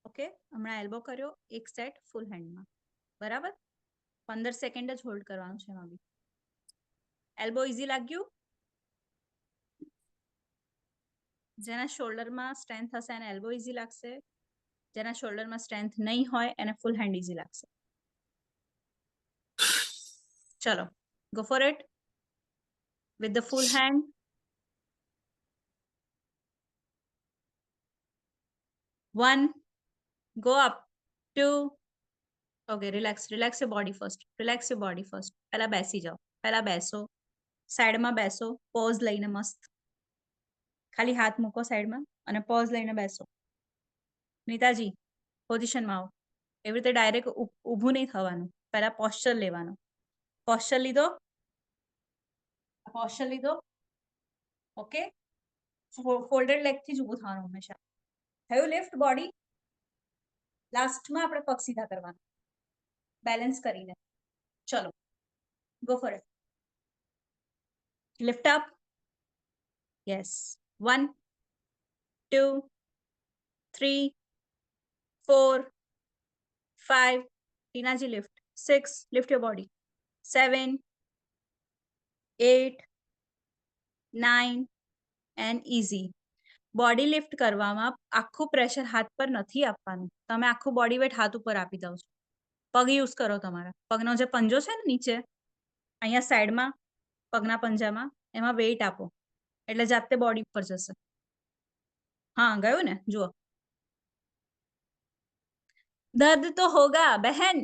Okay? હમણાં એલ્બો કર્યો એક સેટ ફૂલ હેન્ડમાં. બરાબર? 15 સેકન્ડ જ હોલ્ડ કરવાનું છે એમાં બી. એલ્બો ઇઝી લાગ્યું? જેના શોલ્ડરમાં સ્ટ્રેન્થ હશે એને એલ્બો ઇઝી લાગશે. જેના શોલ્ડરમાં સ્ટ્રેન્થ નહીં હોય એને ફૂલ હેન્ડ ઇઝી લાગશે. ચલો, go for it. With the full hand. 1, go up. 2, okay, relax your body first. Relax your body first. પહેલા બેસી જાઓ. પહેલા બેસો. સાઈડમાં બેસો. પોઝ લઈને મસ્ત. ખાલી હાથ મૂકો સાઈડમાં અને પોઝ લઈને બેસો. નીતાજી પોઝિશનમાં આવો. એવી રીતે ડાયરેક્ટ ઊભું નહીં થવાનું. પહેલા પોસ્ચર લેવાનો. પોસ્ચર લીધો. પોસ્ચર લીધો. ઓકે, ફોલ્ડેડ લેગ થી જ ઊભું થવાનું હંમેશા. થયું લિફ્ટ બોડી? લાસ્ટમાં આપણે પગ સીધા કરવાના બેલેન્સ કરીને. ચલો, go for it. Lift up. Yes. 1, 2, 3, 4, 5. Tina ji lift. 6. Lift your body. 7, 8, 9, and easy. Body lift કરવામાં આખું પ્રેશર હાથ પર નથી આપવાનું. તમે આખું બોડી વેટ હાથ ઉપર આપી દો છો. પગ યુઝ કરો તમારા. પગનો જે પંજો છે ને નીચે અહીંયા સાઈડમાં પગના પંજામાં એમાં વેઇટ આપો એટલે જાતે બોડી ઉપર જશે. હા, ગયું ને? જુઓ. દર્દ તો હોગા બહેન.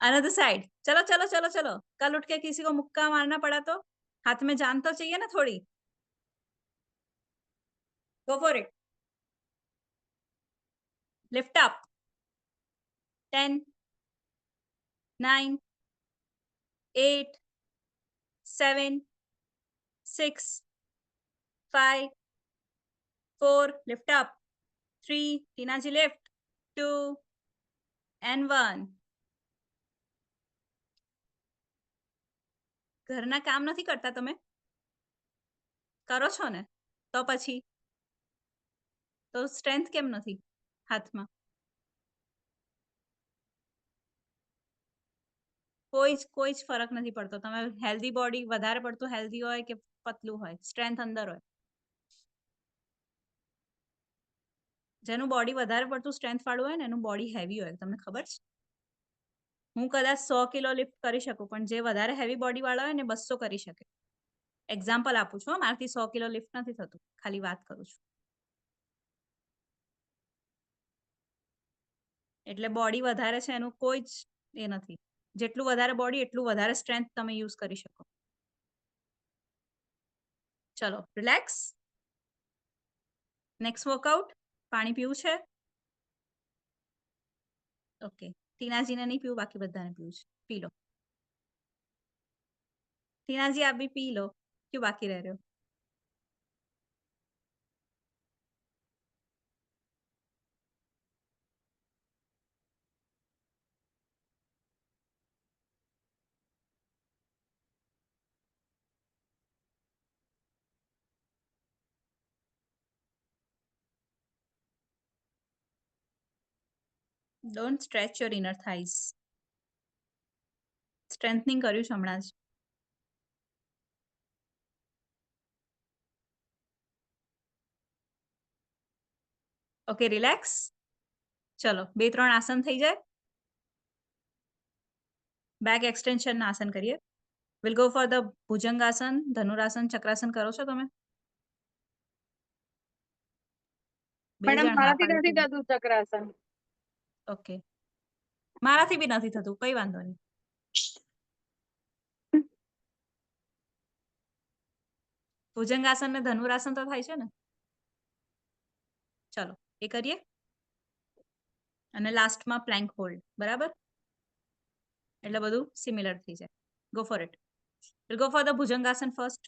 Another side. चलो चलो चलो चलो. कल उठ के किसी को मुक्का मारना पड़ा तो हाथ में जान तो चाहिए ना थोड़ी. Go for it. Lift up. 10, 9, 8, 7, 6, 5, 4. Lift up. 3. Tinaji lift. 2, and 1. ઘરના કામ નથી કરતા તમે? કરો છો ને? તો પછી તો સ્ટ્રેન્થ કેમ નથી હાથમાં? કોઈ જ ફરક નથી પડતો. તમે હેલ્ધી બોડી વધારે પડતું હેલ્ધી હોય કે પતલું હોય, સ્ટ્રેન્થ અંદર હોય. જેનું બોડી વધારે પડતું સ્ટ્રેન્થ વાળું હોય ને એનું બોડી હેવી હોય. તમને ખબર છે? હું કદાચ 100 કિલો લિફ્ટ કરી શકું, પણ જે વધારે હેવી બોડી વાળા હોય ને 200 કરી શકે. એક્ઝામ્પલ આપું છું, મારાથી 100 કિલો લિફ્ટ નથી થતું, ખાલી વાત કરું છું. એટલે બોડી વધારે છે એનું કોઈ જ એ નથી. જેટલું વધારે બોડી એટલું વધારે સ્ટ્રેન્થ તમે યુઝ કરી શકો. ચલો રિલેક્સ. Next workout. પાણી પીવું છે? ઓકે. ટીનાજીને નહીં પીવું, બાકી બધાને પીવું છે. પી લો. टीनाजी आप भी पी लो, क्यों बाकी रह रहे हो? Don't stretch your inner thighs. Strengthening કર્યું છે હમણાં જ. Okay relax. ચલો 2-3 આસન થઈ જાય. બેક એક્સટેન્શન ના આસન કરીએ. Will go for the Bhujangasana, Dhanurasana, Chakrasana કરો છો તમે? બે મેડમ જણ હા મારાથી પાડી નથી દીધું. થતું ચક્રાસન. ઓકે. મારાથી બી નથી થતું, કઈ વાંધો નહીં. ભુજંગાસન ને ધનુરાસન તો થાય છે ને? ચલો એ કરીએ. અને લાસ્ટમાં પ્લેન્ક હોલ્ડ, બરાબર? એટલે બધું સિમિલર થઈ જાય. Go for it. Will go for the bhujangasana first.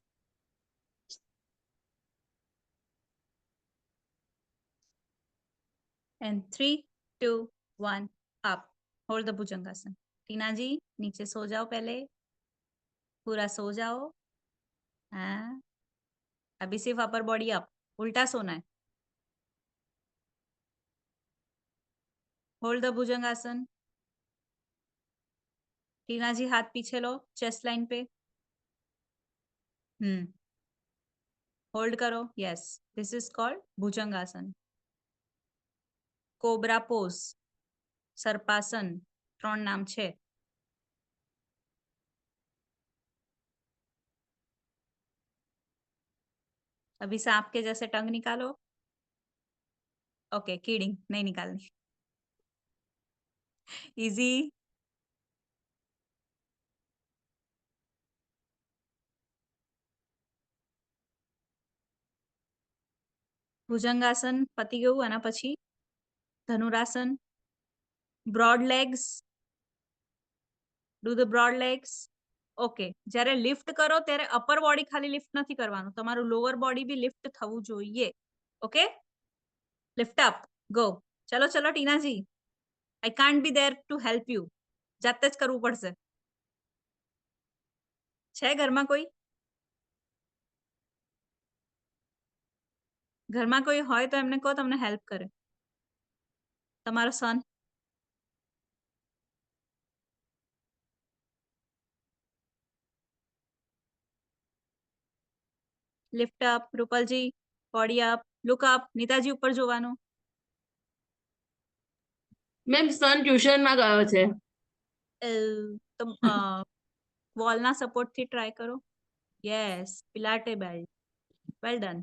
And 3, 2, 1 up. Hold the भुजंगासन. टीना जी नीचे सो जाओ, पहले पूरा सो जाओ. हाँ, अभी सिर्फ अपर बॉडी अप, उल्टा सोना है. होल्ड द भुजंगासन. टीना जी हाथ पीछे लो, चेस्ट लाइन पे. होल्ड करो. Yes, this is called Bhujangasana. Cobra pose, Sarpasana, 3 नाम छे. अभी सांप के जैसे टंग निकालो. ओके, किडिंग, नहीं निकालनी. इजी. ભુજંગાસન પતી ગયું. આના પછી dhanurasana. Broad legs. Do the broad legs. Okay. જ્યારે લિફ્ટ કરો ત્યારે અપર બોડી ખાલી લિફ્ટ નથી કરવાનું, તમારું લોઅર બોડી બી લિફ્ટ થવું જોઈએ. Okay, lift up. ગો. ચલો ચલો Tina ji, I can't be there to help you. જાતે જ કરવું પડશે. છે ઘરમાં કોઈ? ઘરમાં કોઈ હોય તો એમને કહો તમને હેલ્પ કરે. તમારો son. Lift up. Rupal ji body up. Look up. Nita ji ઉપર જોવાનું. મેમ સન ટ્યુશનમાં ગયો છે. તો વોલના સપોર્ટ થી ટ્રાય કરો. Yes, pilates belt. Well done.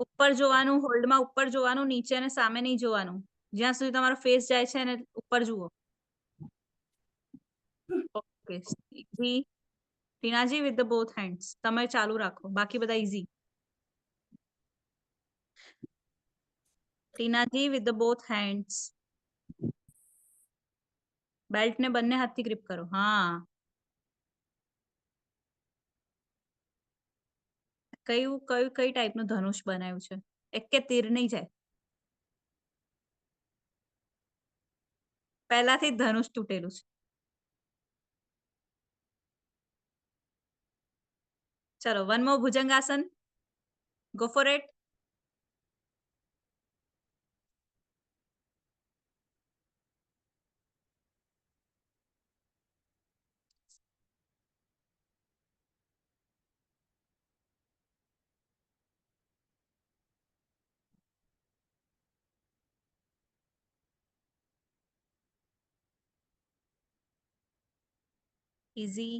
ઉપર જોવાનું, હોલ્ડમાં ઉપર જોવાનું, નીચે અને સામે નહીં જોવાનું. જ્યાં સુધી તમારો ફેસ જાય છે અને ઉપર જુઓ. Okay, easy. Tina ji with the both hands. તમે ચાલુ રાખો, બાકી બધા easy. Tina ji with the both hands. Belt ને બંને હાથથી ગ્રીપ કરો. હા. કઈ ટાઈપનું ધનુષ બનાવ્યું છે? એક કે તીર નહીં જાય. પહેલાથી જ ધનુષ તૂટેલું છે. ચલો, one more bhujangasana. Go for it. Easy.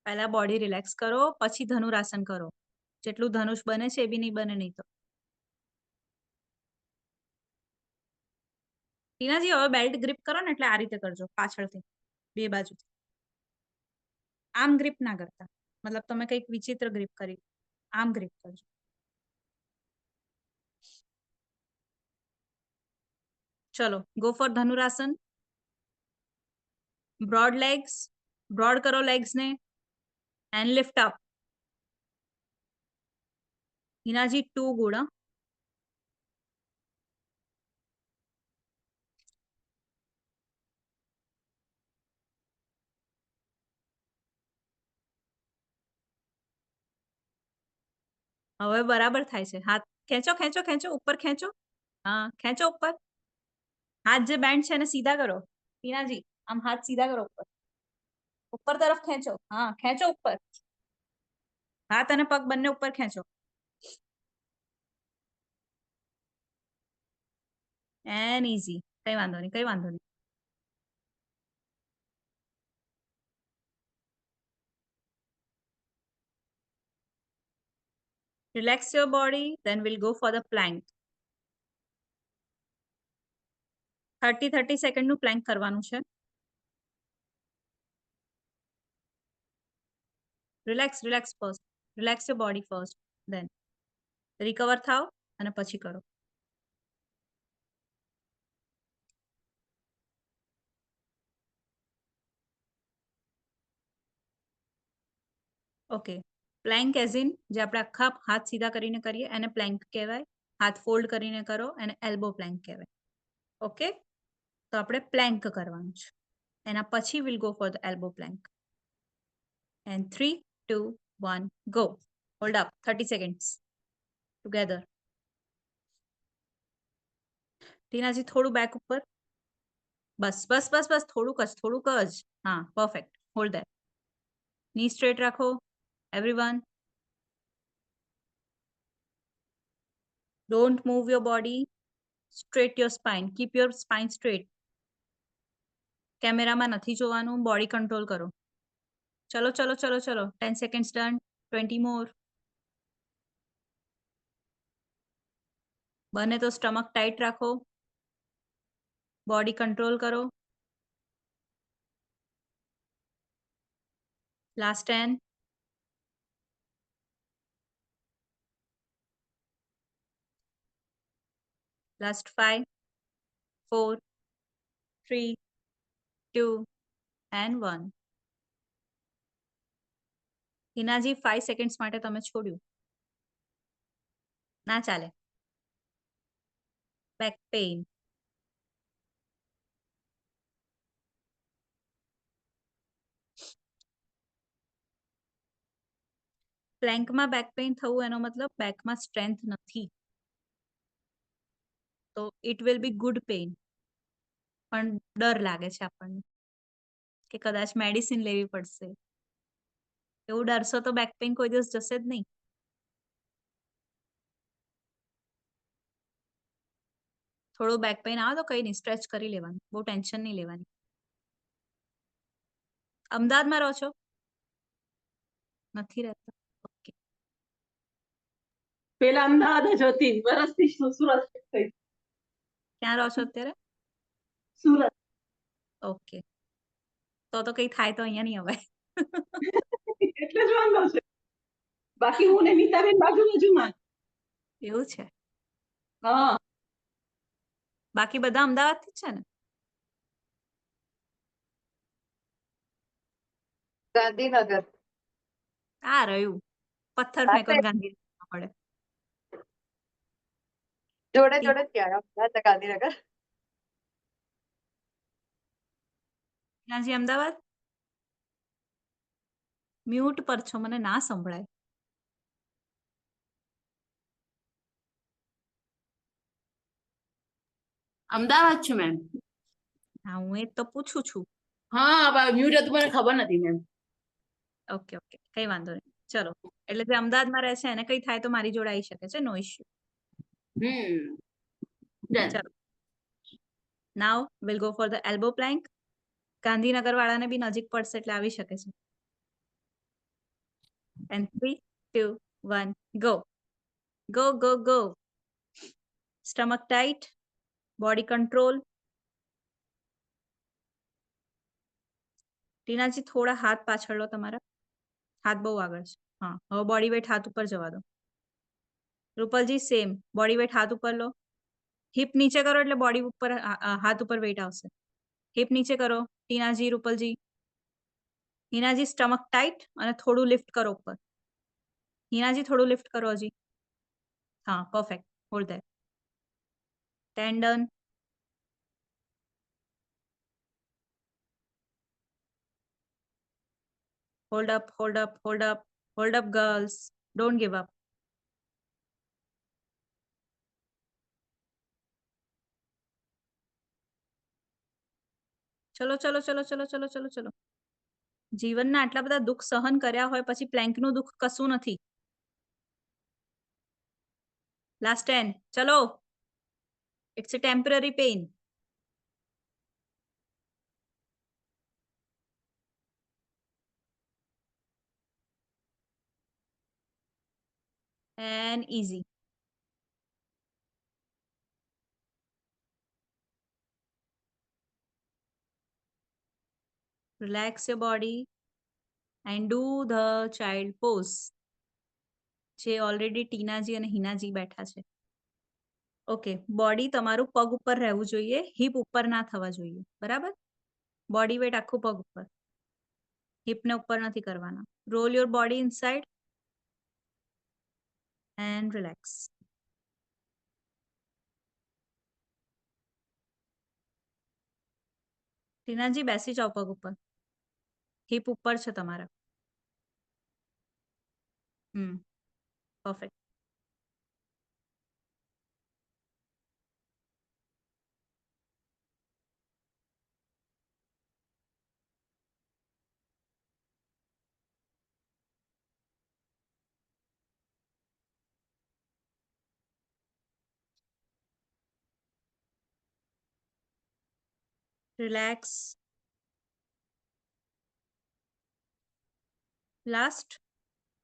પહેલા બોડી રિલેક્સ કરો, પછી ધનુરાસન કરો. જેટલું ધનુષ બને છે એ બી નહીં બને નહીં તો. ટીનાજી હવે બેલ્ટ ગ્રીપ કરો ને એટલે આ રીતે કરજો, પાછળથી બે બાજુથી. આમ ગ્રીપ ના કરતા, મતલબ તમે કંઈક વિચિત્ર ગ્રીપ કરી, આમ ગ્રીપ કરજો. ચલો go four dhanurasana. Broad legs, broad કરો લેગ્સ ને એન્ડ લિફ્ટ અપ. હિનાજી 2 ગુડ. હવે બરાબર થાય છે. હાથ ખેંચો ખેંચો ખેંચો, ઉપર ખેંચો. હા ખેંચો ઉપર. હાથ જે બેન્ડ છે એને સીધા કરો. ટીનાજી આમ હાથ સીધા કરો ઉપર, ઉપર તરફ ખેંચો. હા ખેંચો ઉપર. હાથ અને પગ બંને ઉપર ખેંચો. એન ઇઝી, કઈ વાંધો નહીં, કઈ વાંધો નહીં. Relax your body, then we'll go for the plank. 30 second નું પ્લેન્ક કરવાનું છે. Relax relax first, relax your body first, then recover થાઓ અને પછી કરો. ઓકે, પ્લેન્ક એઝ ઇન જે આપણે આખા હાથ સીધા કરીને કરીએ એને પ્લેન્ક કહેવાય. હાથ ફોલ્ડ કરીને કરો એને એલ્બો પ્લેન્ક કહેવાય. ઓકે, તો આપણે પ્લેન્ક કરવાનું છે. એના પછી will go for the elbow plank. And 3, 2, 1 go. Hold up 30 seconds together. Tina ji થોડું બેક ઉપર. બસ બસ બસ બસ, થોડુંક જ. હા પરફેક્ટ. Hold that. ની સ્ટ્રેટ રાખો everyone. Don't move your body. Straight your spine. Keep your spine straight. કેમેરામાં નથી જોવાનું, બોડી કંટ્રોલ કરો. ચલો ચલો ચલો ચલો, 10 seconds done. 20 more. બને તો સ્ટમક ટાઈટ રાખો, બોડી કંટ્રોલ કરો. Last 10. Last 5, 4, 3, 2 and 1. Hina ji 5 seconds માટે તમે છોડ્યું, ના ચાલે. Back pain. પ્લેન્કમાં બેક પેઇન થવું એનો મતલબ બેકમાં સ્ટ્રેન્થ નથી. તો it will be good pain, પણ ડર લાગે છે આપણને કે કદાચ મેડિસિન લેવી પડશે. એવું ડરશો તો બેક પેઇન કોઈ દિવસ જશે જ નહીં. થોડું બેક પેઇન આવે તો કઈ નહીં, સ્ટ્રેચ કરી લેવાનું, બહુ ટેન્શન નહીં લેવાની. અમદાવાદમાં રહો છો? નથી રહેતા? ઓકે. પેલા અમદાવાદ જ હતી, વર્ષથી સુરત થઈ. ક્યાં રહો છો અત્યારે? સુરત. ઓકે, તો કઈ થાય તો અહીંયા નહીં અવાય. એટલે જ વાંધો છે. બાકી હું ને નીતાબેન બાજુમાં. એવું છે? હા. બાકી બધા અમદાવાદ થી છે ને? ગાંધીનગર. આ રહ્યું, પથ્થર ફેંકો ને ગાંધીનગર પડે. જોડે જોડે જ ક્યાં અમદાવાદ ગાંધીનગર. ક્યાંજી અમદાવાદ? મ્યુટ પર છો, મને ના સંભળાય. અમદાવાદ છું મેમ. હા હું એ તો પૂછું છું. હા મ્યુટ હતું, મને ખબર નથી મેમ. ઓકે ઓકે, કઈ વાંધો નહીં. ચલો, એટલે જે અમદાવાદમાં રહે છે એને કઈ થાય તો મારી જોડે આવી શકે છે, નો ઇશ્યુ. Done. ચલો now will go for the elbow plank. Gandhinagar વાળાને બી નજીક પડશે એટલે આવી શકે છે. And 3, 2, 1, go. Go, go, go. Stomach tight. Body control. ટીનાજી થોડા હાથ પાછળ લો તમારા. હાથ બહુ આગળ છે. હા, હવે બોડી વેટ હાથ ઉપર જવા દો. રૂપલજી સેમ. બોડી વેટ હાથ ઉપર લો. હિપ નીચે કરો એટલે બોડી ઉપર હાથ ઉપર વેટ આવશે. હિપ નીચે કરો. ટીનાજી, રૂપલજી. હિનાજી સ્ટમક ટાઈટ અને થોડું લિફ્ટ કરો ઉપર. હિનાજી થોડું લિફ્ટ કરો હજી. હા, perfect. Hold that. Tendon. Hold up, hold up, hold up. Hold up, girls. Don't give up. ચલો ચલો ચલો ચલો ચલો ચલો ચલો. જીવનના આટલા બધા દુઃખ સહન કર્યા હોય પછી પ્લેન્કનું દુઃખ કશું નથી. લાસ્ટ 10. ચલો. It's a temporary pain. And easy. Relax your body and do the child pose. જે ઓલરેડી ટીનાજી અને હિનાજી બેઠા છે. ઓકે, બોડી તમારું પગ ઉપર રહેવું જોઈએ, હિપ ઉપર ના થવા જોઈએ. બરાબર? બોડી વેટ આખું પગ ઉપર. હિપને ઉપર નથી કરવાના. Roll your body inside and relax. Tina ji બેસી જાઓ પગ ઉપર. હિપ ઉપર છે તમારા. Perfect. Relax. Last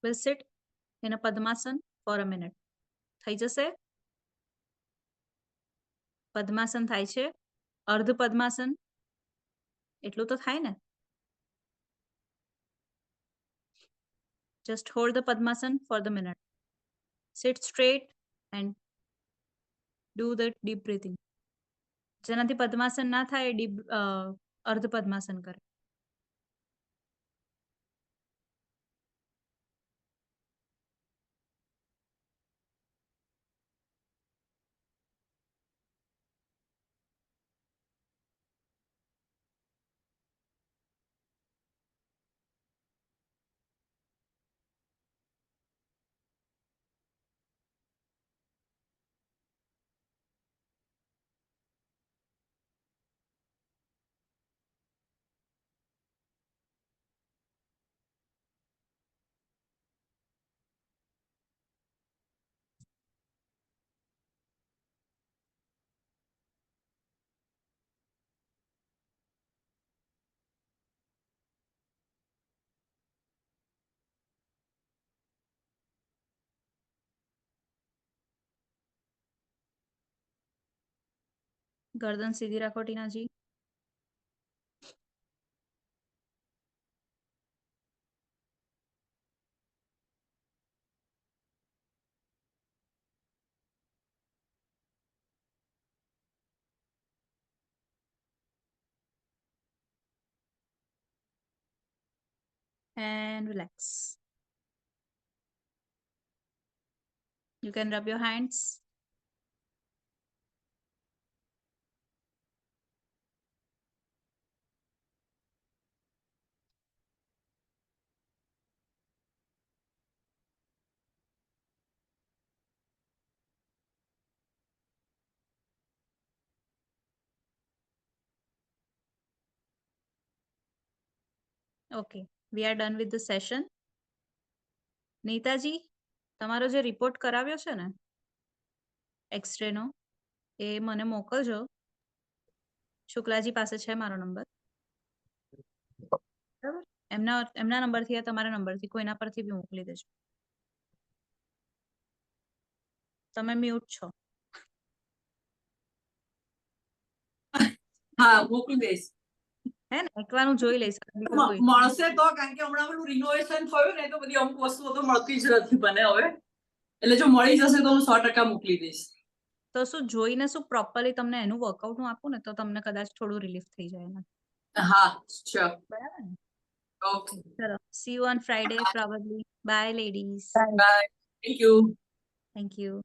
will sit in a Padmasana for a minute. થઈ જશે? પદ્માસન થાય છે. અર્ધ પદ્માસન એટલું તો થાય ને. Just hold the Padmasan for the minute. Sit straight and do the deep breathing. જેનાથી પદ્માસન ના થાય ડીપ અર્ધ પદ્માસન કરે. ગરદન સીધી રાખો ટીનાજી. And relax. You can rub your hands. Okay, we are done with the session. નીતાજી, તમારો જે રિપોર્ટ કરાવ્યો છે ને એક્સરે નો, એ મને મોકલજો. શુક્લાજી પાસે છે મારો નંબર, બરાબર? એમના નંબરથી યા તમારા નંબરથી કોઈના પરથી બી મોકલી દેજો. તમે મ્યુટ છો. હા મોકલી દઈશ. હે ને, એકવાર હું જોઈ લઈશ. મળશે તો, કારણ કે હમણાં પેલું રિનોવેશન થયું ને તો બધી અમુક વસ્તુઓ તો મળતી જ નથી મને હવે, એટલે જો મળી જશે તો હું 100% મોકલી દઈશ. તો શું જોઈને શું પ્રોપરલી તમને એનું વર્કઆઉટ હું આપું ને તો તમને કદાચ થોડું રિલીફ થઈ જાય ને. હા શ્યોર. બરાબર ને? ઓકે ચલો, see you on Friday probably. Bye ladies. Bye. Thank you. Thank you.